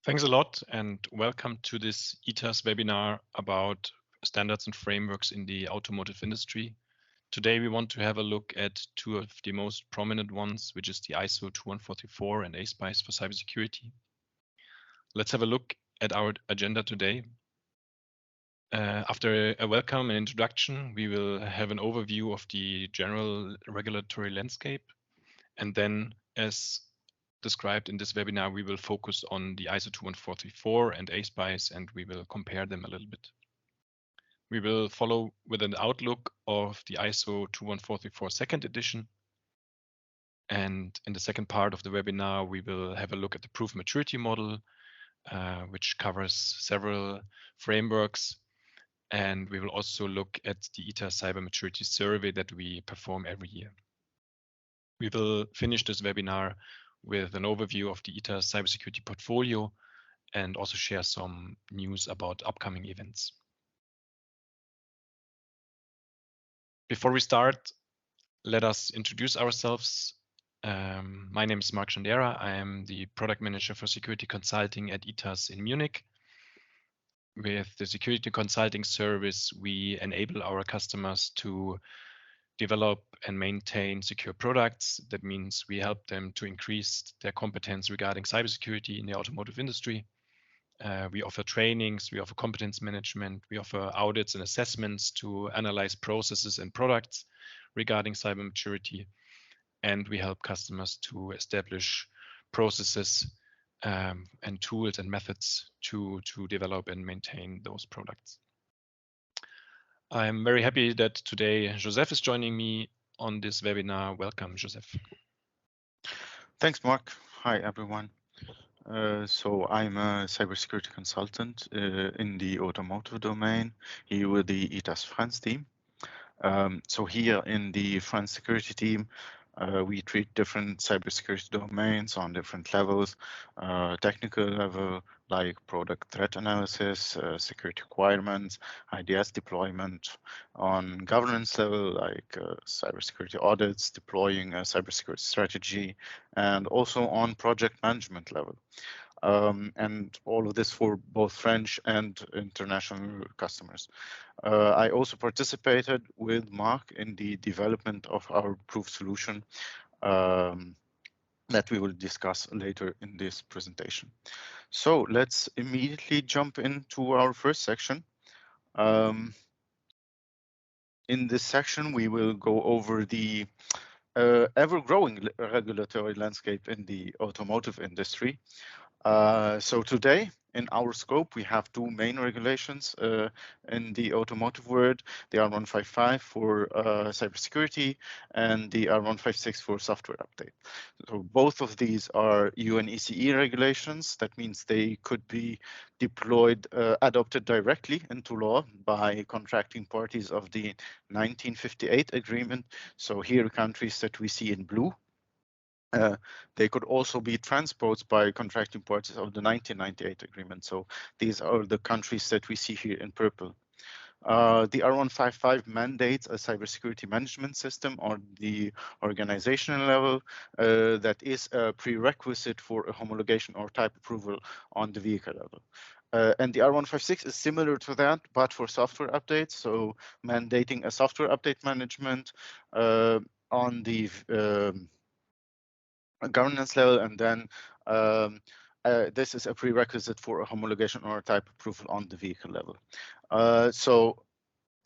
Thanks a lot and welcome to this ETAS webinar about standards and frameworks in the automotive industry. Today we want to have a look at two of the most prominent ones, which is the ISO 2144 and ASPICE for cybersecurity. Let's have a look at our agenda today. After a welcome and introduction, we will have an overview of the general regulatory landscape, and then as described in this webinar, we will focus on the ISO 2144 and ASPICE, and we will compare them a little bit. We will follow with an outlook of the ISO 2144 second edition. And in the second part of the webinar, we will have a look at the proof maturity model, which covers several frameworks. And we will also look at the ETAS Cyber Maturity Survey that we perform every year. We will finish this webinar with an overview of the ETAS cybersecurity portfolio and also share some news about upcoming events. Before we start, let us introduce ourselves. My name is Mark Schandera. I am the product manager for security consulting at ETAS in Munich. With the security consulting service, we enable our customers to develop and maintain secure products. That means we help them to increase their competence regarding cybersecurity in the automotive industry. We offer trainings, we offer competence management, we offer audits and assessments to analyze processes and products regarding cyber maturity. And we help customers to establish processes and tools and methods to develop and maintain those products. I'm very happy that today Joseph is joining me on this webinar. Welcome, Joseph. Thanks, Mark. Hi, everyone. So I'm a cybersecurity consultant in the automotive domain here with the ETAS France team. So here in the France security team, we treat different cybersecurity domains on different levels, technical level, like product threat analysis, security requirements, IDS deployment, on governance level, like cybersecurity audits, deploying a cybersecurity strategy, and also on project management level. And all of this for both French and international customers. I also participated with Mark in the development of our proof solution that we will discuss later in this presentation. So let's immediately jump into our first section. In this section, we will go over the ever-growing regulatory landscape in the automotive industry. So today, in our scope, we have two main regulations in the automotive world, the R155 for cybersecurity and the R156 for software update. So both of these are UNECE regulations. That means they could be deployed, adopted directly into law by contracting parties of the 1958 agreement. So here, countries that we see in blue. They could also be transposed by contracting parties of the 1998 agreement. So these are the countries that we see here in purple. The R155 mandates a cybersecurity management system on the organizational level that is a prerequisite for a homologation or type approval on the vehicle level. And the R156 is similar to that, but for software updates. So mandating a software update management on the governance level, and then this is a prerequisite for a homologation or a type approval on the vehicle level. So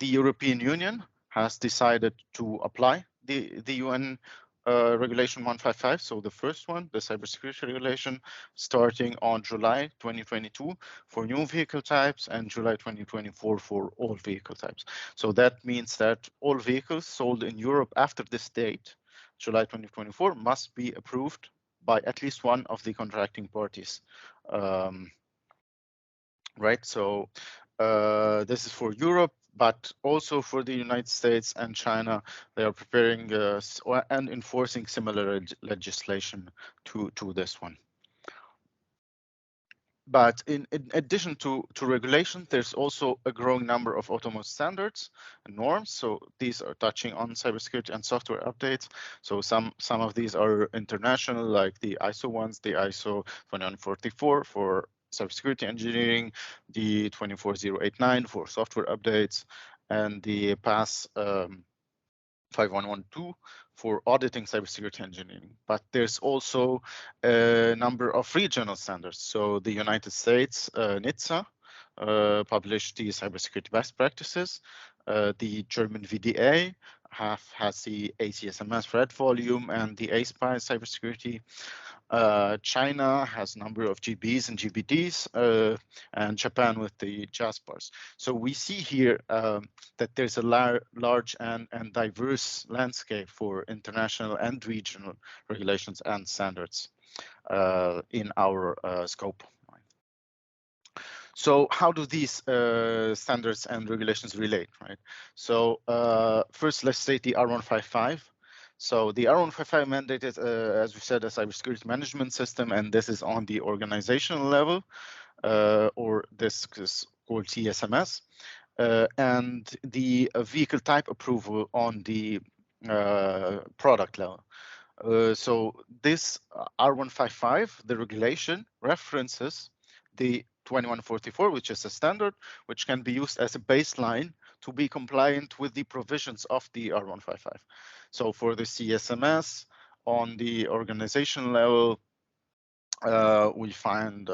the European Union has decided to apply the UN Regulation 155, so the first one, the cybersecurity regulation, starting on July 2022 for new vehicle types and July 2024 for all vehicle types. So that means that all vehicles sold in Europe after this date, July 2024, must be approved by at least one of the contracting parties. Right, so this is for Europe, but also for the United States and China. They are preparing and enforcing similar legislation to this one. But in addition to regulation, there's also a growing number of automotive standards and norms. So these are touching on cybersecurity and software updates. So some of these are international, like the ISO ones, the ISO 2144 for cybersecurity engineering, the 24089 for software updates, and the PAS 5112 for auditing cybersecurity engineering. But there's also a number of regional standards. So the United States, NHTSA, published the cybersecurity best practices. The German VDA has the ACSMS Red Volume and the ASPICE cybersecurity. China has a number of GBs and GBDs, and Japan with the JASPARS. So we see here that there's a large and diverse landscape for international and regional regulations and standards in our scope. So how do these standards and regulations relate, right? So first, let's state the R155. So the R155 mandated, as we said, a cybersecurity management system, and this is on the organizational level, or this is called CSMS, and the vehicle type approval on the product level. So this R155, the regulation, references the 2144, which is a standard, which can be used as a baseline to be compliant with the provisions of the R155. So for the CSMS, on the organization level, we find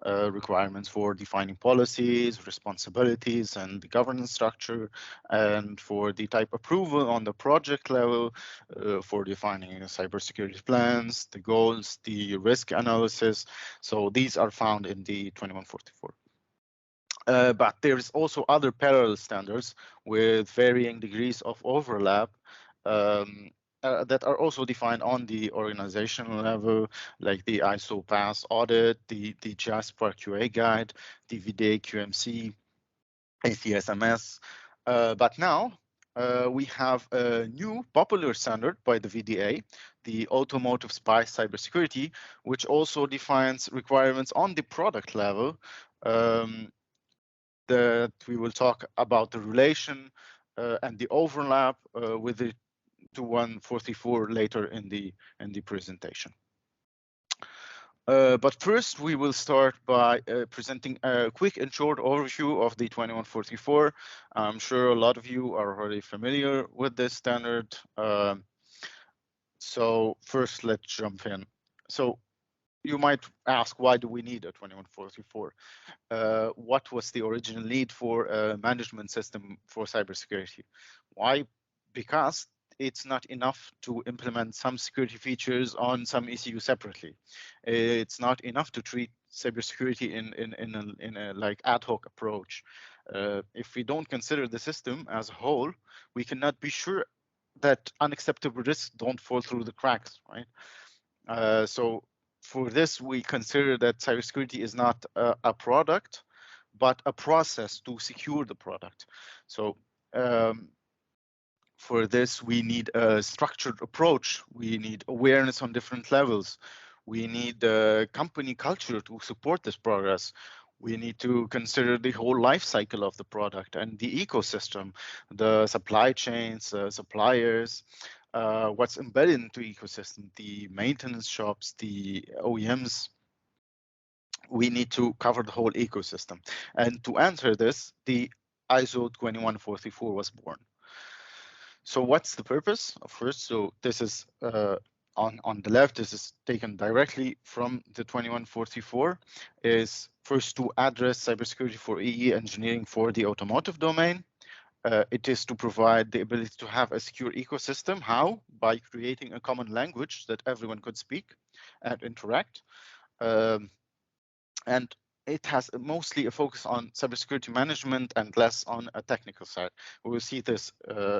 requirements for defining policies, responsibilities, and the governance structure, and for the type approval on the project level, for defining cybersecurity plans, the goals, the risk analysis. So these are found in the 2144. But there's also other parallel standards with varying degrees of overlap that are also defined on the organizational level, like the ISO PAS audit, the JASPAR QA guide, the VDA QMC, ACSMS. But now we have a new popular standard by the VDA, the Automotive SPICE Cybersecurity, which also defines requirements on the product level. That we will talk about the relation and the overlap with the 2144 later in the presentation. But first, we will start by presenting a quick and short overview of the 2144. I'm sure a lot of you are already familiar with this standard. So first, let's jump in. So you might ask, why do we need a 2144? What was the original need for a management system for cybersecurity? Why? Because it's not enough to implement some security features on some ECU separately. It's not enough to treat cybersecurity in a like ad hoc approach. If we don't consider the system as a whole, we cannot be sure that unacceptable risks don't fall through the cracks, right? So for this, we consider that cybersecurity is not a product, but a process to secure the product. So for this, we need a structured approach. We need awareness on different levels. We need a company culture to support this progress. We need to consider the whole life cycle of the product and the ecosystem, the supply chains, suppliers, what's embedded into the ecosystem, the maintenance shops, the OEMs. We need to cover the whole ecosystem. And to answer this, the ISO 2144 was born. So what's the purpose? First, so this is on the left, this is taken directly from the 2144, is first to address cybersecurity for EE engineering for the automotive domain. It is to provide the ability to have a secure ecosystem. How? By creating a common language that everyone could speak and interact. And it has mostly a focus on cybersecurity management and less on a technical side. We will see this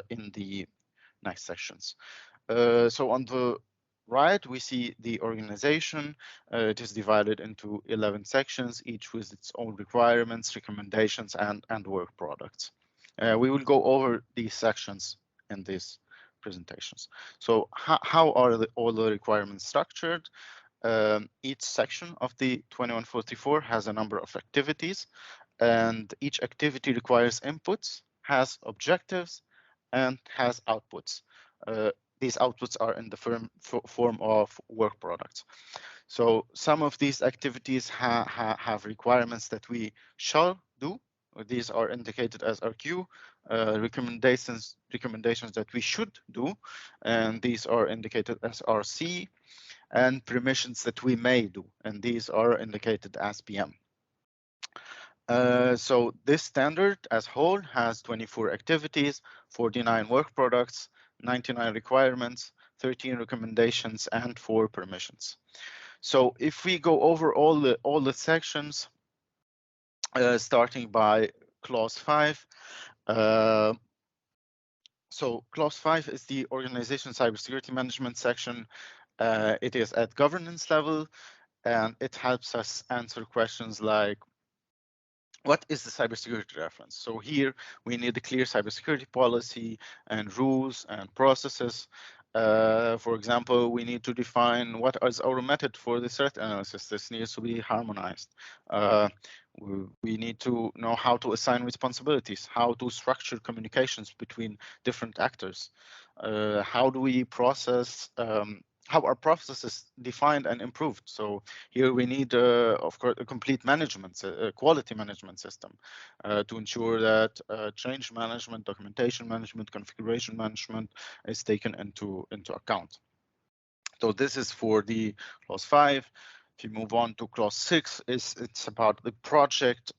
in the next sessions. So on the right, we see the organization. It is divided into 11 sections, each with its own requirements, recommendations, and work products. We will go over these sections in these presentations. So how are all the requirements structured? Each section of the 2144 has a number of activities, and each activity requires inputs, has objectives, and has outputs. These outputs are in the form of work products. So some of these activities have requirements that we shall do. These are indicated as RQ, recommendations that we should do, and these are indicated as RC, and permissions that we may do, and these are indicated as PM. So this standard as whole has 24 activities, 49 work products, 99 requirements, 13 recommendations, and 4 permissions. So if we go over all the sections, starting by clause 5. So clause 5 is the organization cybersecurity management section. It is at governance level, and it helps us answer questions like, what is the cybersecurity reference? So here we need a clear cybersecurity policy and rules and processes. For example, we need to define what is our method for the threat analysis. This needs to be harmonized. We need to know how to assign responsibilities, how to structure communications between different actors. How do we process how are processes defined and improved? So here we need, of course, a complete management, a quality management system to ensure that change management, documentation management, configuration management is taken into account. So this is for the clause 5. If you move on to clause 6, it's about the project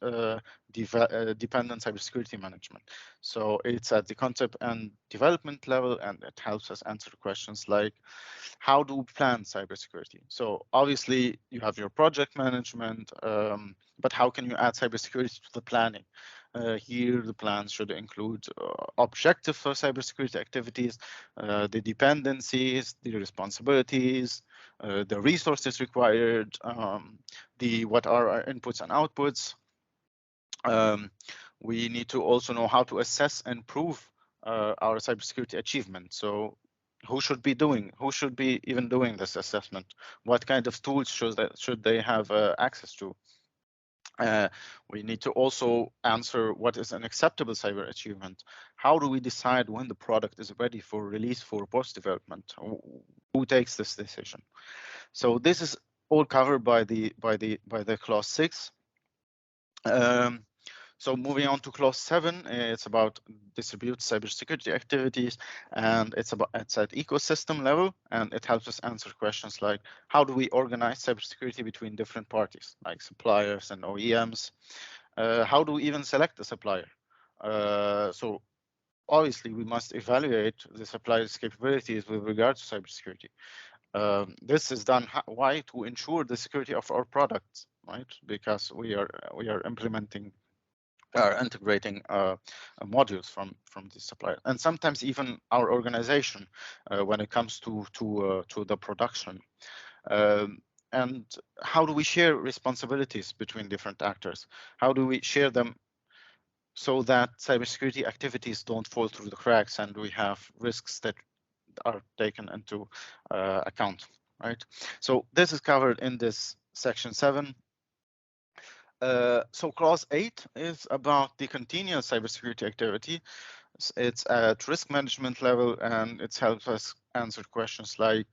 dependent cybersecurity management. So it's at the concept and development level, and it helps us answer questions like, how do we plan cybersecurity? So obviously you have your project management, but how can you add cybersecurity to the planning? Here, the plans should include objectives for cybersecurity activities, the dependencies, the responsibilities, the resources required, what are our inputs and outputs. We need to also know how to assess and prove our cybersecurity achievement. So who should be even doing this assessment? What kind of tools should they have access to? We need to also answer what is an acceptable cyber achievement. How do we decide when the product is ready for release for post-development? Who takes this decision? So this is all covered by the clause 6. So moving on to clause 7, it's about distributed cybersecurity activities, and it's at ecosystem level, and it helps us answer questions like, how do we organize cybersecurity between different parties, like suppliers and OEMs? How do we even select a supplier? So obviously we must evaluate the supplier's capabilities with regard to cybersecurity. This is done why? To ensure the security of our products, right? Because we are implementing are integrating modules from the supplier, and sometimes even our organization when it comes to the production. And how do we share responsibilities between different actors? How do we share them so that cybersecurity activities don't fall through the cracks and we have risks that are taken into account, right? So this is covered in this section 7. So clause 8 is about the continuous cybersecurity activity. It's at risk management level, and it helps us answer questions like,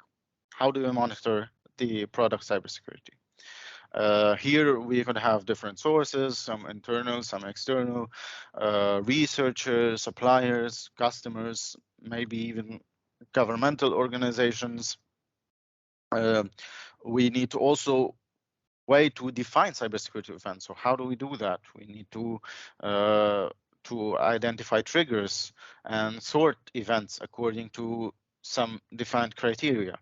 how do we monitor the product cybersecurity? Here we're going to have different sources, some internal, some external, researchers, suppliers, customers, maybe even governmental organizations. We need to also way to define cybersecurity events. So how do we do that? We need to identify triggers and sort events according to some defined criteria.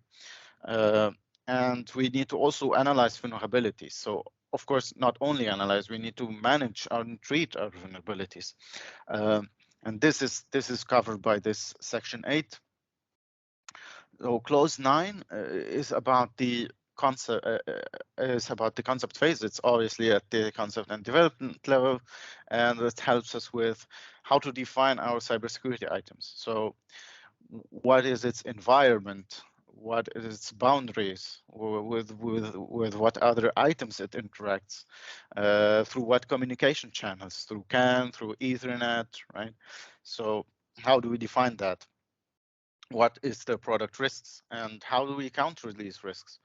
And we need to also analyze vulnerabilities. So of course, not only analyze, we need to manage and treat our vulnerabilities. And this is covered by this section 8. So clause 9 is about the concept phase. It's obviously at the concept and development level, and it helps us with how to define our cybersecurity items. So what is its environment? What is its boundaries? With what other items it interacts? Through what communication channels? Through CAN, through Ethernet, right? So how do we define that? What is the product risks, and how do we counter these risks?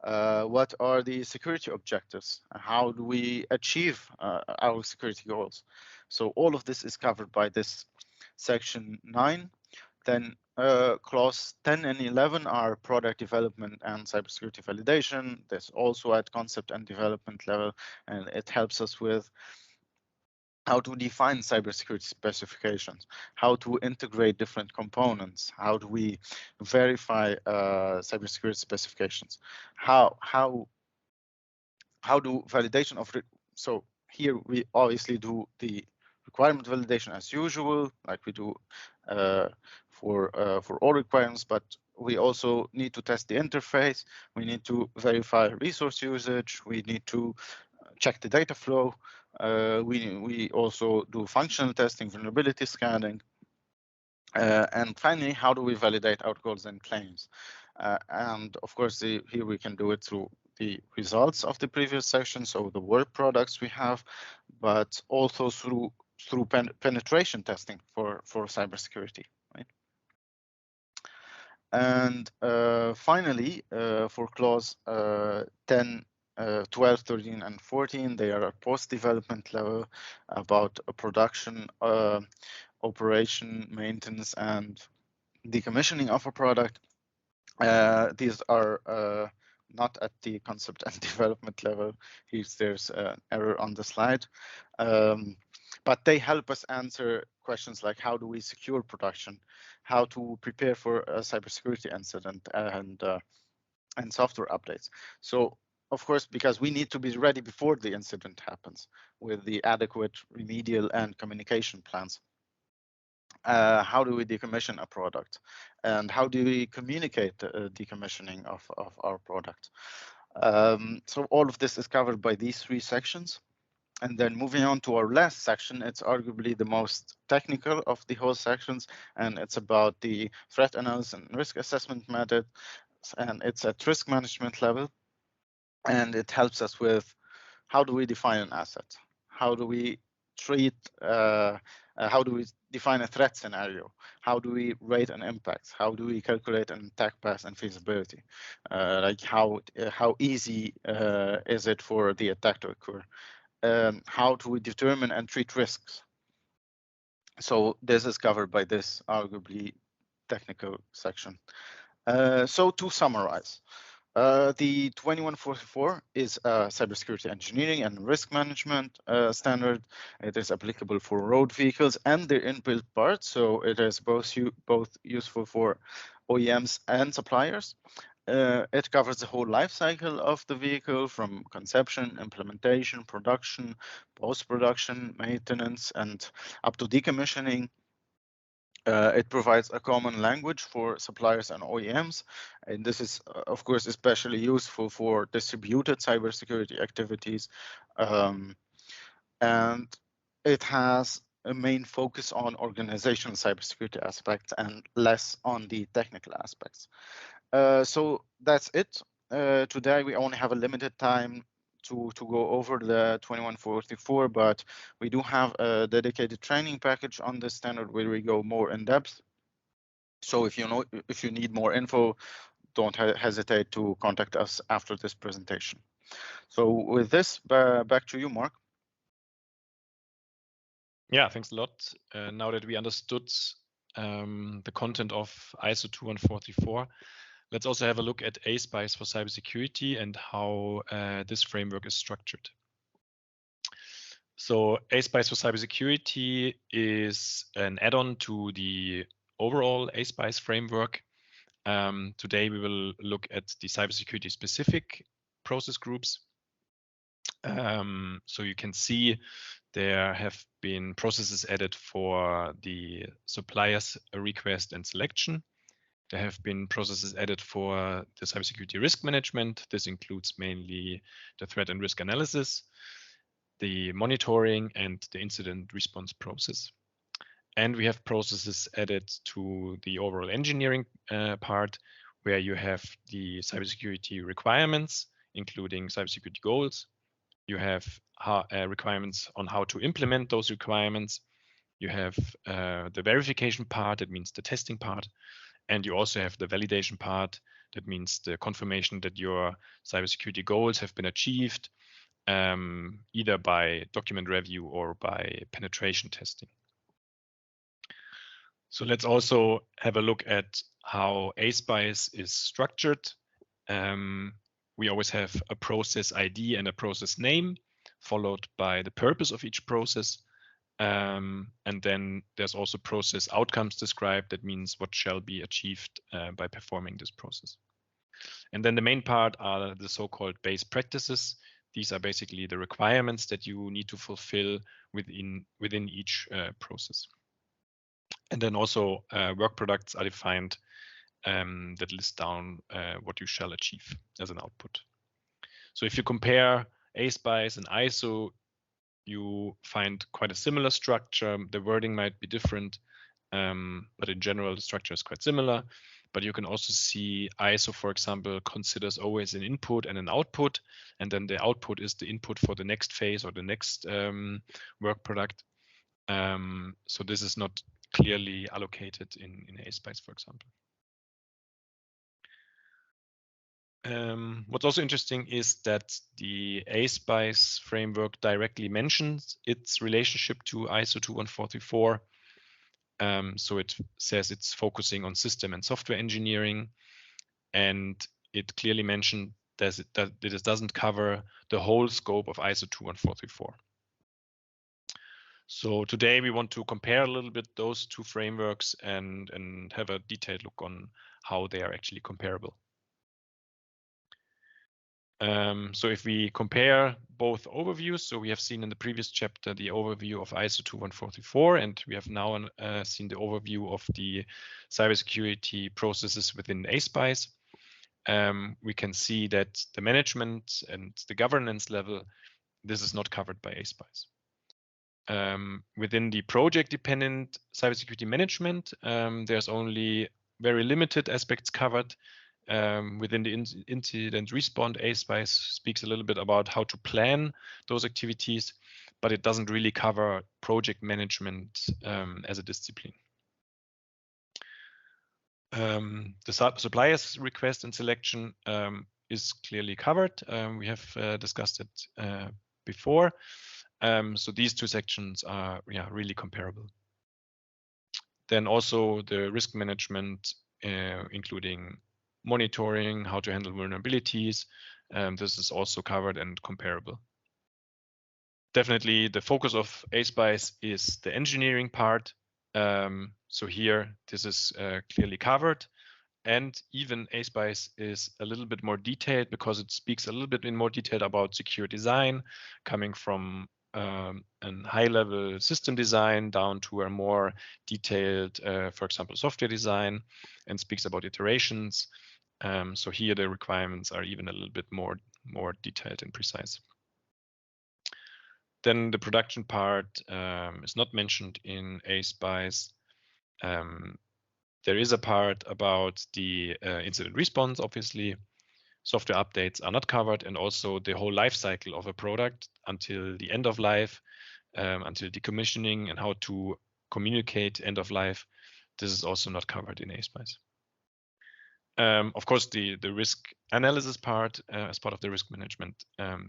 What are the security objectives? How do we achieve our security goals? So all of this is covered by this section 9. Then clause 10 and 11 are product development and cybersecurity validation. There's also at concept and development level, and it helps us with how to define cybersecurity specifications, how to integrate different components, how do we verify cybersecurity specifications, how do validation of so here we obviously do the requirement validation as usual, like we do for all requirements, but we also need to test the interface, we need to verify resource usage, we need to check the data flow. We also do functional testing, vulnerability scanning. And finally, how do we validate our goals and claims? And of course, here we can do it through the results of the previous section, so the work products we have, but also through penetration testing for cybersecurity, right? And finally, for clause 10, 12, 13, and 14, they are at post-development level about a production, operation, maintenance, and decommissioning of a product. These are not at the concept and development level. There's an error on the slide. But they help us answer questions like how do we secure production, how to prepare for a cybersecurity incident, and software updates. So of course, because we need to be ready before the incident happens with the adequate remedial and communication plans. How do we decommission a product, and how do we communicate the decommissioning of our product? So all of this is covered by these 3 sections. And then moving on to our last section, it's arguably the most technical of the whole sections, and it's about the threat analysis and risk assessment method, and it's at risk management level, and it helps us with how do we define an asset, how do we treat, how do we define a threat scenario, how do we rate an impact, how do we calculate an attack path and feasibility, like how easy is it for the attack to occur. How do we determine and treat risks? So this is covered by this arguably technical section. So to summarize, the 2144 is a cybersecurity engineering and risk management standard. It is applicable for road vehicles and their inbuilt parts, so it is both useful for OEMs and suppliers. It covers the whole life cycle of the vehicle, from conception, implementation, production, post-production, maintenance, and up to decommissioning. It provides a common language for suppliers and OEMs, and this is, of course, especially useful for distributed cybersecurity activities. And it has a main focus on organizational cybersecurity aspects and less on the technical aspects. So that's it. Today we only have a limited time to go over the 2144, but we do have a dedicated training package on this standard where we go more in depth. So if you need more info, don't hesitate to contact us after this presentation. So with this, back to you, Mark. Yeah, thanks a lot. Now that we understood the content of ISO 2144, let's also have a look at ASPICE for cybersecurity and how this framework is structured. So ASPICE for cybersecurity is an add-on to the overall ASPICE framework. Today we will look at the cybersecurity specific process groups. So you can see there have been processes added for the supplier's request and selection. There have been processes added for the cybersecurity risk management. This includes mainly the threat and risk analysis, the monitoring, and the incident response process. And we have processes added to the overall engineering part, where you have the cybersecurity requirements, including cybersecurity goals. You have requirements on how to implement those requirements. You have the verification part, that means the testing part. And you also have the validation part, That means the confirmation that your cybersecurity goals have been achieved, either by document review or by penetration testing. So let's also have a look at how ASPICE is structured. We always have a process ID and a process name, followed by the purpose of each process. And then there's also process outcomes described. That means what shall be achieved by performing this process. And then the main part are the so-called base practices. These are basically the requirements that you need to fulfill within each process. And then also work products are defined that list down what you shall achieve as an output. So if you compare ASPICE and ISO, you find quite a similar structure. The wording might be different, but in general, the structure is quite similar. But you can also see ISO, for example, considers always an input and an output, and then the output is the input for the next phase or the next work product. So this is not clearly allocated in ASPICE, for example. What's also interesting is that the ASPICE framework directly mentions its relationship to ISO 21434. So it says it's focusing on system and software engineering, and it clearly mentioned that it doesn't cover the whole scope of ISO 21434. So today we want to compare a little bit those two frameworks and have a detailed look on how they are actually comparable. So if we compare both overviews, so we have seen in the previous chapter the overview of ISO 21434, and we have now seen the overview of the cybersecurity processes within ASPICE. We can see that the management and the governance level, this is not covered by ASPICE. Within the project-dependent cybersecurity management, there's only very limited aspects covered. Within the incident response, ASPICE speaks a little bit about how to plan those activities, but it doesn't really cover project management as a discipline. The supplier's request and selection is clearly covered. We have discussed it before. So these two sections are really comparable. Then also the risk management, including monitoring, how to handle vulnerabilities. This is also covered and comparable. Definitely the focus of ASPICE is the engineering part. So here, this is clearly covered. And even ASPICE is a little bit more detailed because it speaks a little bit in more detail about secure design, coming from a high-level system design down to a more detailed, for example, software design, and speaks about iterations. So here the requirements are even a little bit more detailed and precise. Then the production part is not mentioned in ASPICE. There is a part about the incident response, obviously. Software updates are not covered, and also the whole life cycle of a product until the end of life, until decommissioning, and how to communicate end of life. This is also not covered in ASPICE. Of course, the risk analysis part as part of the risk management,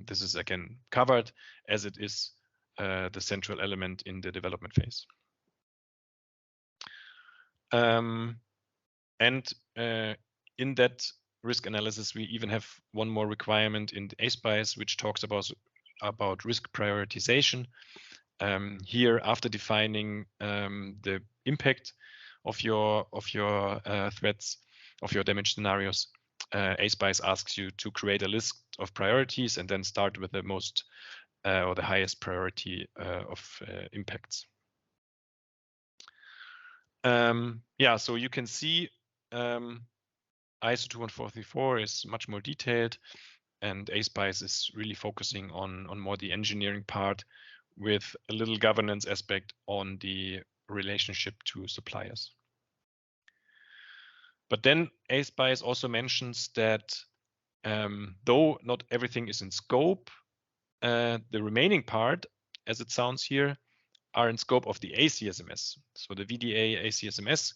this is again covered as it is the central element in the development phase. And in that risk analysis, we even have one more requirement in the ASPICE, which talks about risk prioritization. Here, after defining the impact of your threats, of your damage scenarios, ASPICE asks you to create a list of priorities and then start with the most or the highest priority of impacts. So you can see ISO 21434 is much more detailed, and ASPICE is really focusing on more the engineering part with a little governance aspect on the relationship to suppliers. But then ASPICE also mentions that though not everything is in scope, the remaining part, as it sounds here, are in scope of the ACSMS. So the VDA ACSMS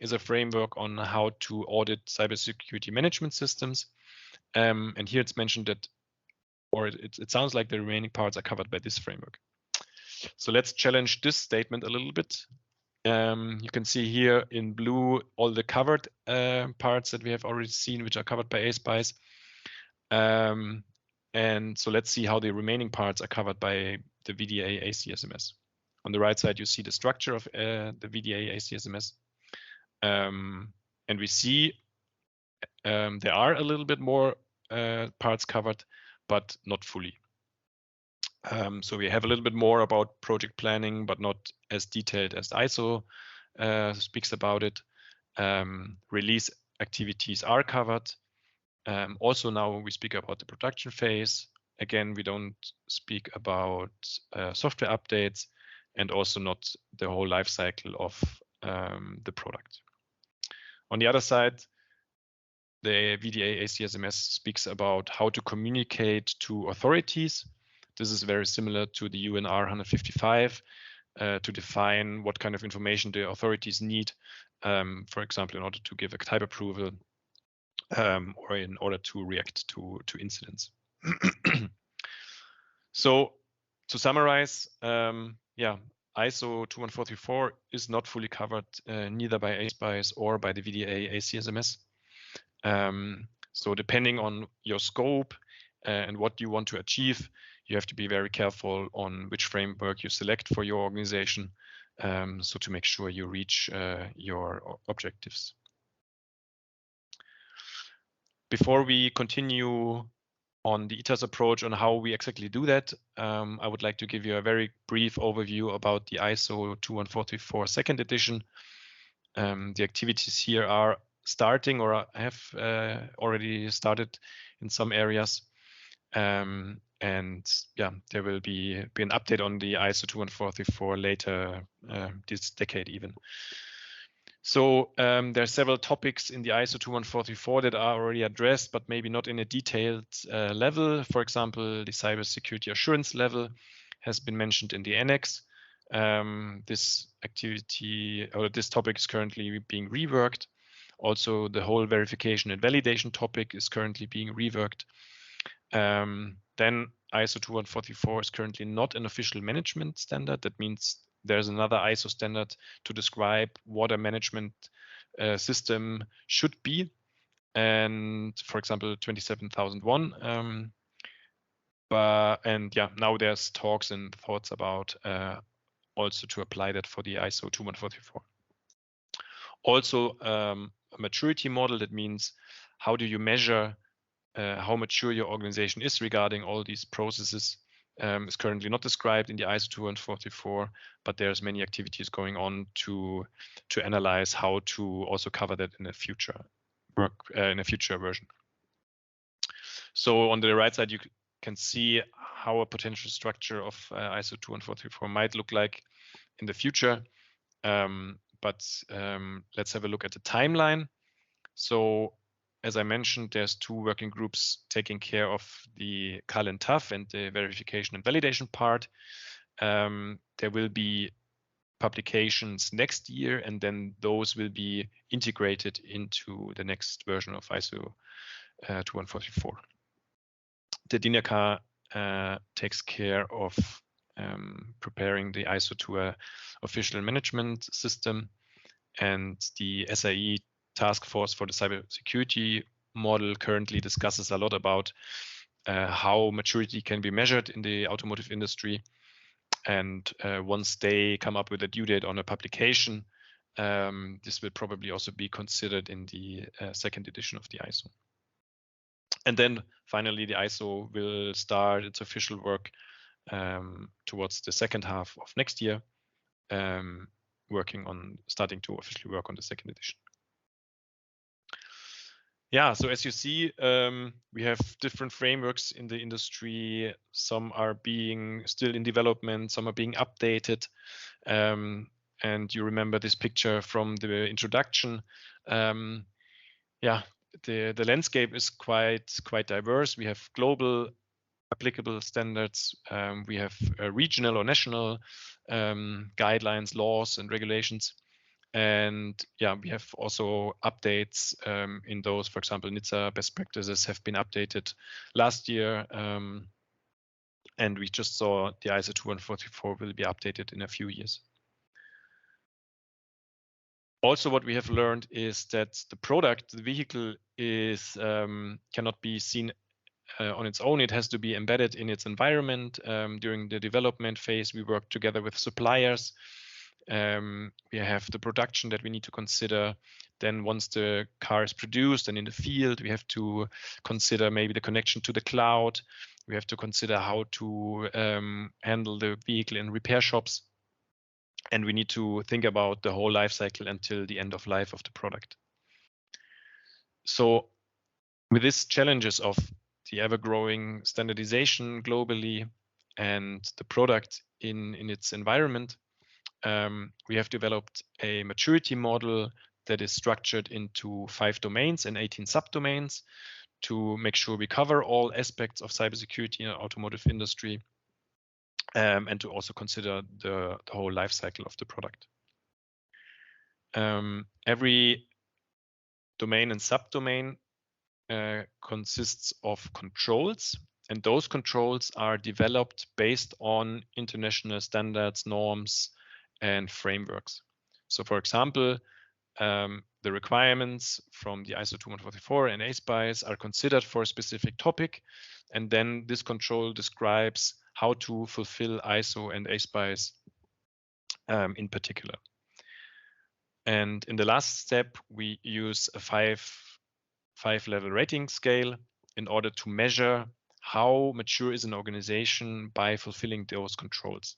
is a framework on how to audit cybersecurity management systems. And here it's mentioned that, or it sounds like the remaining parts are covered by this framework. So let's challenge this statement a little bit. You can see here in blue all the covered parts that we have already seen, which are covered by ASPICE. And so let's see how the remaining parts are covered by the VDA ACSMS. On the right side, you see the structure of the VDA ACSMS. And we see there are a little bit more parts covered, but not fully. So we have a little bit more about project planning, but not as detailed as ISO speaks about it. Release activities are covered. Also now we speak about the production phase. Again, we don't speak about software updates and also not the whole life cycle of the product. On the other side, the VDA ACSMS speaks about how to communicate to authorities. This is very similar to the UNR 155 to define what kind of information the authorities need, for example, in order to give a type approval or in order to react to incidents. So to summarize, yeah, ISO 21434 is not fully covered neither by ASPICE or by the VDA ACSMS. So depending on your scope and what you want to achieve, you have to be very careful on which framework you select for your organization, so to make sure you reach your objectives. Before we continue on the ITAS approach on how we exactly do that, I would like to give you a very brief overview about the ISO 21434 second edition. The activities here are starting or have already started in some areas. And yeah, there will be an update on the ISO 21434 later this decade even. So there are several topics in the ISO 21434 that are already addressed, but maybe not in a detailed level. For example, the cybersecurity assurance level has been mentioned in the annex. This activity or this topic is currently being reworked. Also, the whole verification and validation topic is currently being reworked. Then ISO 21434 is currently not an official management standard. That means there's another ISO standard to describe what a management system should be. And for example, 27001. And yeah, now there's talks and thoughts about also to apply that for the ISO 21434. Also, a maturity model, that means how do you measure how mature your organization is regarding all these processes, is currently not described in the ISO 21434, but there's many activities going on to analyze how to also cover that in a future version. So on the right side, you can see how a potential structure of ISO 21434 might look like in the future. But let's have a look at the timeline. So as I mentioned, there's two working groups taking care of the CAL and TAF and the verification and validation part. There will be publications next year, and then those will be integrated into the next version of ISO 21434. The DINACA takes care of preparing the ISO to an official management system, and the SIE task force for the cybersecurity model currently discusses a lot about how maturity can be measured in the automotive industry. And once they come up with a due date on a publication, this will probably also be considered in the second edition of the ISO. And then finally, the ISO will start its official work towards the second half of next year, starting to officially work on the second edition. Yeah, so as you see, we have different frameworks in the industry. Some are being still in development, some are being updated. And you remember this picture from the introduction. Yeah, the landscape is quite diverse. We have global applicable standards. We have regional or national guidelines, laws, and regulations. And yeah, we have also updates in those. For example, NHTSA best practices have been updated last year. And we just saw the ISO 2144 will be updated in a few years. Also, what we have learned is that the product, the vehicle, is cannot be seen on its own. It has to be embedded in its environment. During the development phase, we work together with suppliers. We have the production that we need to consider. Then once the car is produced and in the field, we have to consider maybe the connection to the cloud. We have to consider how to handle the vehicle in repair shops. And we need to think about the whole life cycle until the end of life of the product. So with these challenges of the ever-growing standardization globally and the product in its environment, we have developed a maturity model that is structured into 5 domains and 18 subdomains to make sure we cover all aspects of cybersecurity in the automotive industry, and to also consider the whole life cycle of the product. Every domain and subdomain consists of controls, and those controls are developed based on international standards, norms, and frameworks. So for example, the requirements from the ISO 2144 and ASPICE are considered for a specific topic, and then this control describes how to fulfill ISO and ASPICE in particular. And in the last step, we use a five-level rating scale in order to measure how mature is an organization by fulfilling those controls.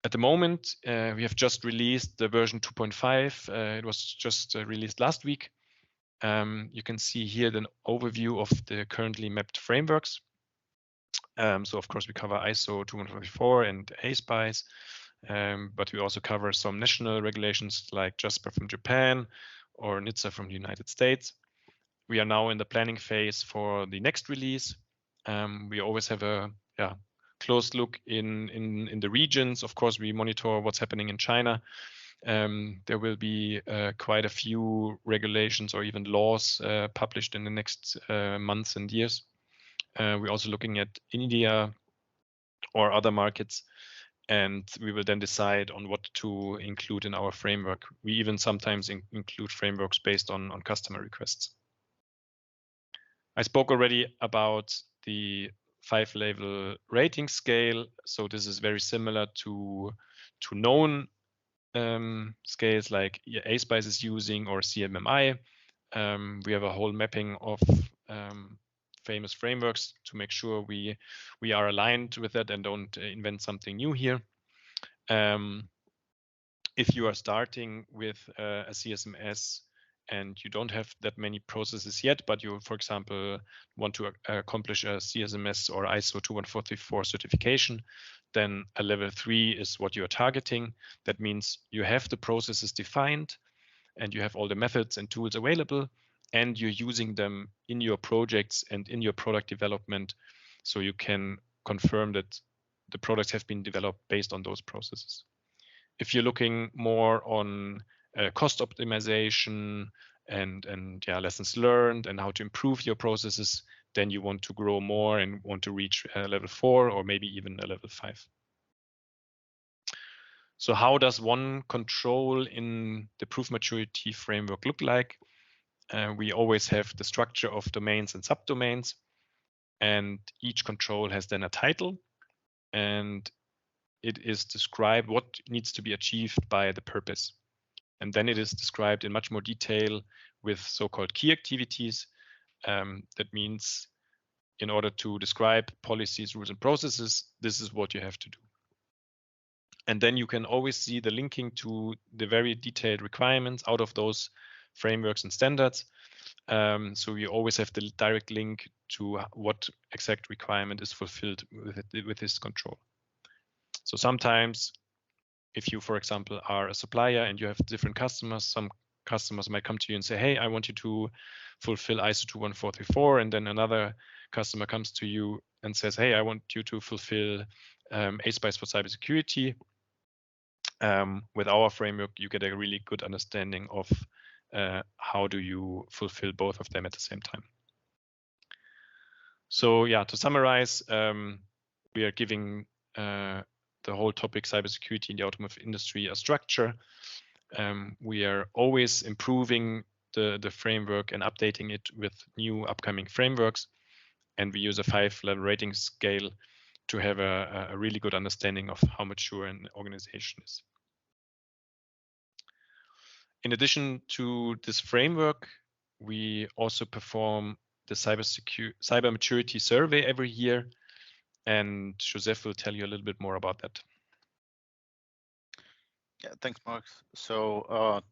At the moment, we have just released the version 2.5. It was just released last week. You can see here an overview of the currently mapped frameworks. So of course we cover ISO 2144 and ASPICE, but we also cover some national regulations like JASPER from Japan or NHTSA from the United States. We are now in the planning phase for the next release. We always have a close look in the regions. Of course, we monitor what's happening in China. There will be quite a few regulations or even laws published in the next months and years. We're also looking at India or other markets, and we will then decide on what to include in our framework. We even sometimes include frameworks based on customer requests. I spoke already about the 5-level rating scale. So this is very similar to known scales like ASPICE is using or CMMI. We have a whole mapping of famous frameworks to make sure we are aligned with that and don't invent something new here. If you are starting with a CSMS and you don't have that many processes yet, but you, for example, want to accomplish a CSMS or ISO 2144 certification, then a level 3 is what you are targeting. That means you have the processes defined and you have all the methods and tools available, and you're using them in your projects and in your product development, so you can confirm that the products have been developed based on those processes. If you're looking more on cost optimization and lessons learned and how to improve your processes, then you want to grow more and want to reach level 4 or maybe even a level 5. So how does one control in the proof maturity framework look like? We always have the structure of domains and subdomains, and each control has then a title, and it is described what needs to be achieved by the purpose. And then it is described in much more detail with so-called key activities. That means in order to describe policies, rules, and processes, this is what you have to do. And then you can always see the linking to the very detailed requirements out of those frameworks and standards. So you always have the direct link to what exact requirement is fulfilled with this control. So sometimes if you, for example, are a supplier and you have different customers, some customers might come to you and say, hey, I want you to fulfill ISO 2144. And then another customer comes to you and says, hey, I want you to fulfill ASPICE for cybersecurity. with our framework, you get a really good understanding of how do you fulfill both of them at the same time. So yeah, to summarize, we are giving the whole topic cybersecurity in the automotive industry a structure. We are always improving the framework and updating it with new upcoming frameworks. And we use a 5-level rating scale to have a really good understanding of how mature an organization is. In addition to this framework, we also perform the cyber maturity survey every year. And Joseph will tell you a little bit more about that. Yeah, thanks, Mark. So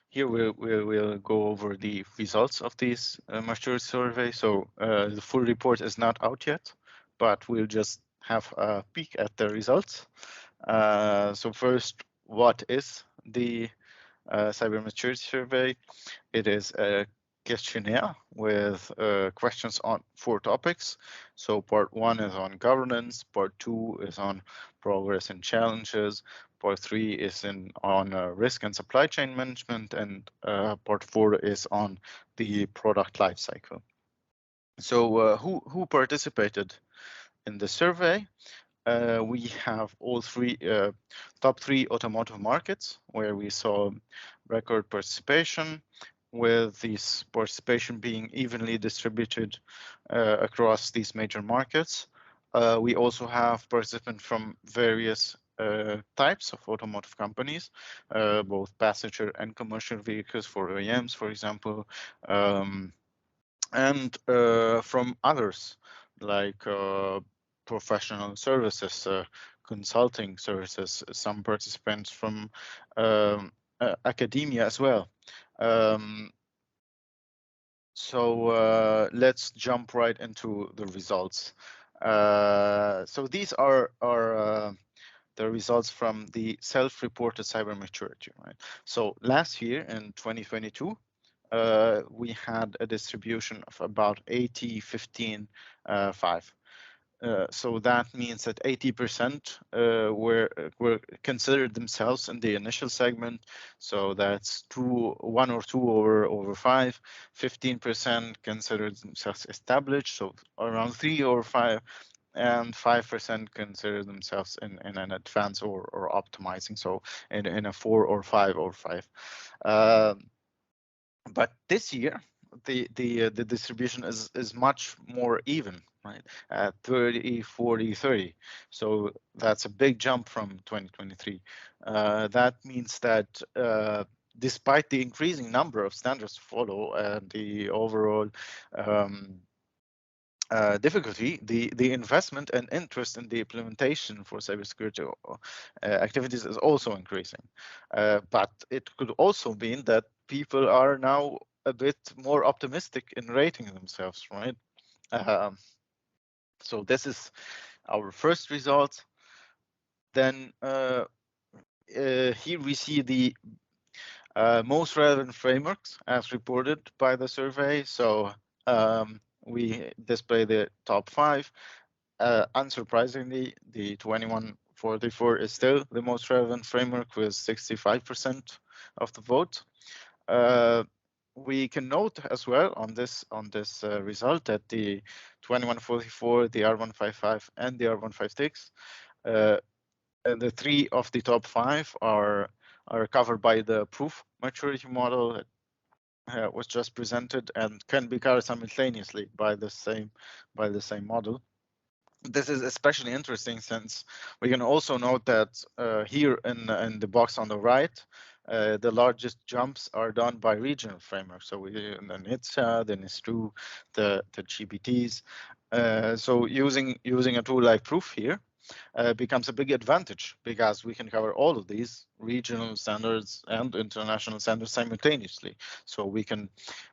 here we'll go over the results of this maturity survey. So the full report is not out yet, but we'll just have a peek at the results. So first, what is the cyber maturity survey? It is a questionnaire with questions on 4 topics. So part 1 is on governance, part 2 is on progress and challenges, part 3 is on risk and supply chain management, and part 4 is on the product lifecycle. So who participated in the survey? We have all top 3 automotive markets where we saw record participation, with this participation being evenly distributed across these major markets. We also have participants from various types of automotive companies, both passenger and commercial vehicles for OEMs, for example, and from others like professional services, consulting services, some participants from academia as well. So let's jump right into the results. So these are the results from the self-reported cyber maturity, right? So last year in 2022, we had a distribution of about 80-15-5. So that means that 80% were considered themselves in the initial segment. So that's 1 or 2 over 5. 15% considered themselves established, so around 3 or 5, and 5% consider themselves in an advanced or optimizing, so in a 4 or 5 or 5. But this year, the distribution is much more even, right? 30, 40, 30. So that's a big jump from 2023. That means that despite the increasing number of standards to follow and the overall difficulty, the investment and interest in the implementation for cybersecurity activities is also increasing. But it could also mean that people are now a bit more optimistic in rating themselves, right? So this is our first result. Then here we see the most relevant frameworks as reported by the survey. So we display the top 5. Unsurprisingly, the 2144 is still the most relevant framework with 65% of the vote. We can note as well on this result that the 2144, the R155, and the R156, the 3 of the top 5 are covered by the proof maturity model that was just presented and can be covered simultaneously by the same model. This is especially interesting since we can also note that here in the box on the right, the largest jumps are done by regional frameworks. So we the NHTSA, the NIS2, the GBTs. So using a tool like Proof here becomes a big advantage because we can cover all of these regional standards and international standards simultaneously. So we can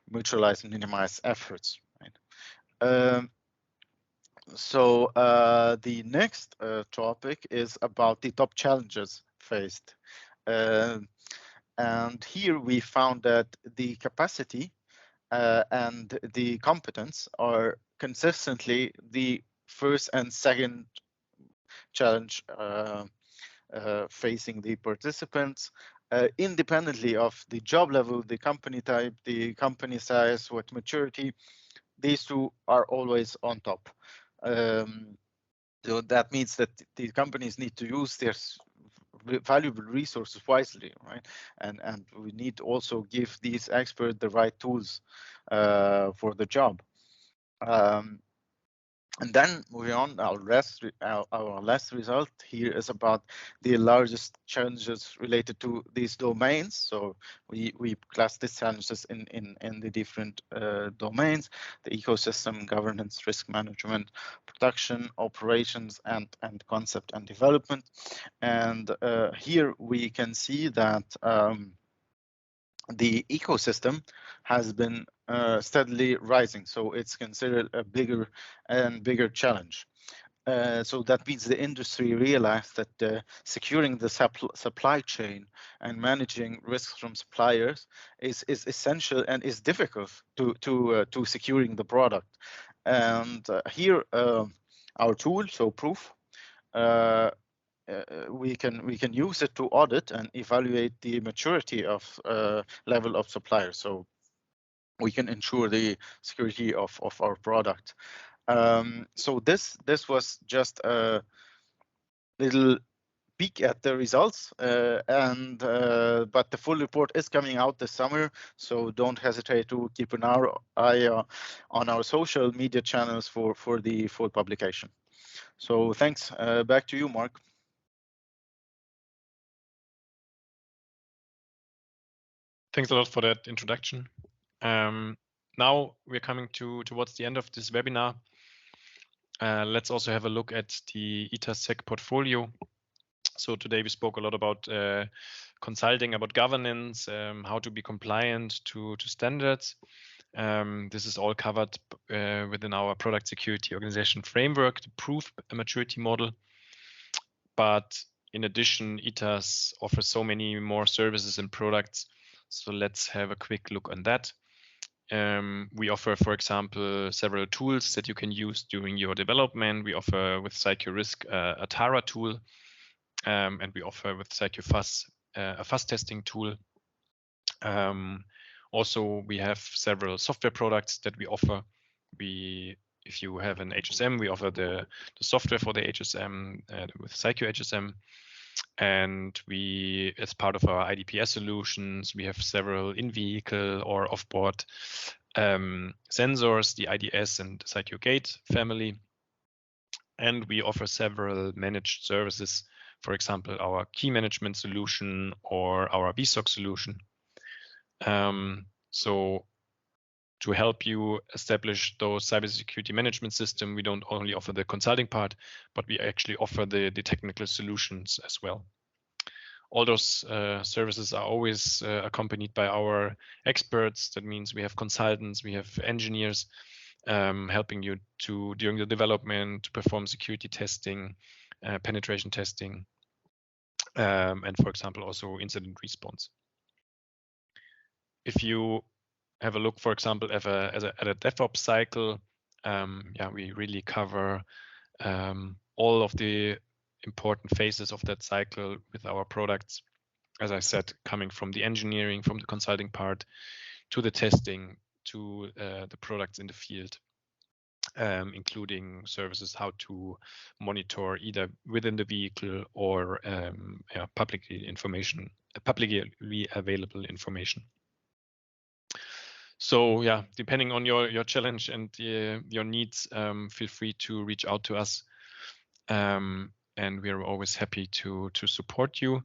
mutualize and minimize efforts. Right? So the next topic is about the top challenges faced. And here we found that the capacity and the competence are consistently the first and second challenge facing the participants, independently of the job level, the company type, the company size, what maturity. These two are always on top. So that means that the companies need to use their valuable resources wisely, right? And we need to also give these experts the right tools for the job. And then moving on, our last result here is about the largest challenges related to these domains. So we class these challenges in the different domains: the ecosystem, governance, risk management, production, operations, and concept and development. And here we can see that the ecosystem has been steadily rising, so it's considered a bigger and bigger challenge. So that means the industry realized that securing the supply chain and managing risks from suppliers is essential and is difficult to securing the product. And here our tool, so Proof, we can use it to audit and evaluate the maturity of level of suppliers, so we can ensure the security of our product. So this was just a little peek at the results, but the full report is coming out this summer, so don't hesitate to keep an eye on our social media channels for the full publication. So thanks. Back to you, Mark. Thanks a lot for that introduction. Now we're coming towards the end of this webinar. Let's also have a look at the ITAS-SEC portfolio. So today we spoke a lot about consulting, about governance, how to be compliant to standards. This is all covered within our product security organization framework, the Proof maturity model. But in addition, ITAS offers so many more services and products. So let's have a quick look on that. We offer, for example, several tools that you can use during your development. We offer with SecuRisk a TARA tool, and we offer with SecuFuzz a fuzz testing tool. Also, we have several software products that we offer. If you have an HSM, we offer the software for the HSM with SecuHSM. And we, as part of our IDPS solutions, we have several in-vehicle or off-board sensors, the IDS and SecuGate family. And we offer several managed services, for example, our key management solution or our VSOC solution. So to help you establish those cybersecurity management system, we don't only offer the consulting part, but we actually offer the technical solutions as well. All those services are always accompanied by our experts. That means we have consultants, we have engineers helping you during the development to perform security testing, penetration testing, and for example, also incident response. If you have a look, for example, at a DevOps cycle, we really cover all of the important phases of that cycle with our products. As I said, coming from the engineering, from the consulting part, to the testing, to the products in the field, including services how to monitor either within the vehicle or publicly available information. So yeah, depending on your challenge and your needs, feel free to reach out to us, and we are always happy to support you.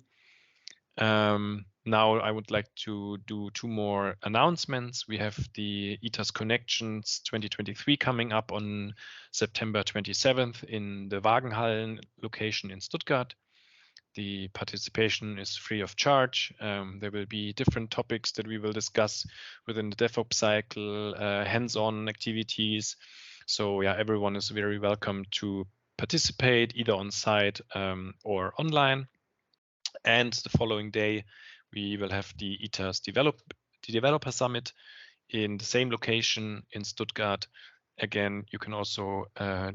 Now I would like to do 2 more announcements. We have the ITAS Connections 2023 coming up on September 27th in the Wagenhallen location in Stuttgart. The participation is free of charge. There will be different topics that we will discuss within the DevOps cycle, hands-on activities. So yeah, everyone is very welcome to participate either on site or online. And the following day, we will have the ITAS Developer Summit in the same location in Stuttgart. Again, you can also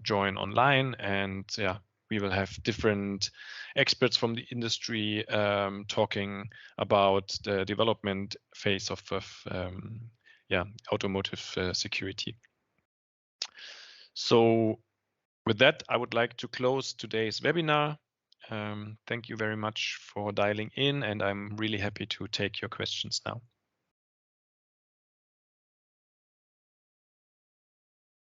join online and We will have different experts from the industry talking about the development phase of automotive security. So with that, I would like to close today's webinar. Thank you very much for dialing in, and I'm really happy to take your questions now.